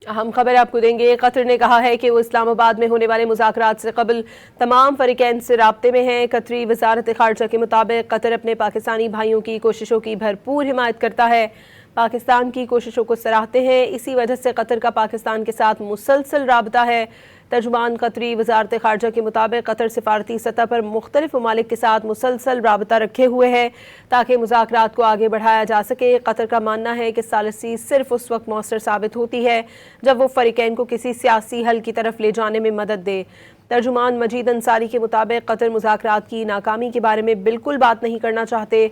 अहम खबर आपको देंगे। कतर ने कहा है कि वो इस्लामाबाद में होने वाले मुज़ाकरात से कबल तमाम फरीकैन से राब्ते में हैं। कतरी वज़ारत ख़ारजा के मुताबिक कतर अपने पाकिस्तानी भाइयों की कोशिशों की भरपूर हिमायत करता है, पाकिस्तान की कोशिशों को सराहते हैं। इसी वजह से कतर का पाकिस्तान के साथ मुसलसल राबता है। तर्जुमान कतरी वज़ारत ख़ारजा के मुताबिक कतर सिफारती सतह पर मुख्तलिफ ममालिक के साथ मुसलसल राबता रखे हुए है ताकि मुज़ाकरात को आगे बढ़ाया जा सके। कतर का मानना है कि सालिसी सिर्फ उस वक्त मौसर साबित होती है जब वो फरीकैन को किसी सियासी हल की तरफ ले जाने में मदद दे। तर्जुमान मजीद अंसारी के मुताबिक कतर मुज़ाकरात की नाकामी के बारे में बिल्कुल बात नहीं करना चाहते।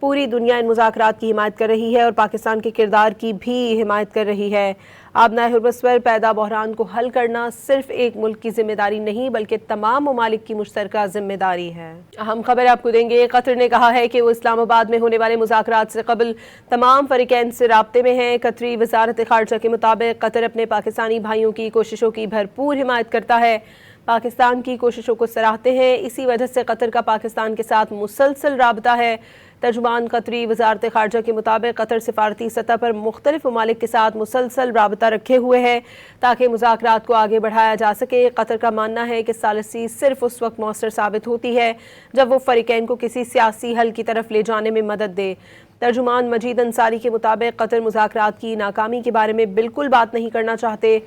पूरी दुनिया इन मुज़ाकरात की हिमायत कर रही है और पाकिस्तान के किरदार की भी हिमायत कर रही है। आबनाए हुर्बस पर पैदा बहरान को हल करना सिर्फ एक मुल्क की जिम्मेदारी नहीं बल्कि तमाम ममालिक की मुश्तरका जिम्मेदारी है। अहम खबर आपको देंगे। कतर ने कहा है कि वो इस्लामाबाद में होने वाले मुज़ाकरात से कबल तमाम फरीकैन से राब्ते में हैं। कतरी वज़ारत ख़ारजा के मुताबिक कतर अपने पाकिस्तानी भाइयों की कोशिशों की भरपूर हिमायत करता है, पाकिस्तान की कोशिशों को सराहते हैं। इसी वजह से कतर का पाकिस्तान के साथ मुसलसल राबता है। तर्जुमान कतरी वज़ारत ख़ारजा के मुताबिक कतर सिफारती सतह पर मुख्तलिफ ममालिक के साथ मुसलसल राबता रखे हुए है ताकि मुज़ाकरात को आगे बढ़ाया जा सके। कतर का मानना है कि सालिसी सिर्फ उस वक्त मौसर साबित होती है जब वो फरीकैन को किसी सियासी हल की तरफ ले जाने में मदद दे। तर्जुमान मजीद अंसारी के मुताबिक कतर मुज़ाकरात की नाकामी के बारे में बिल्कुल बात नहीं करना चाहते।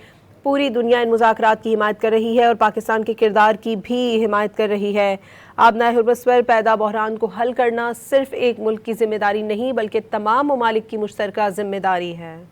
पूरी दुनिया इन मुज़ाकरात की हिमायत कर रही है और पाकिस्तान के किरदार की भी हिमायत कर रही है। आबनाए हुर्बस पर पैदा बहरान को हल करना सिर्फ एक मुल्क की जिम्मेदारी नहीं बल्कि तमाम ममालिक की मुश्तरका जिम्मेदारी है।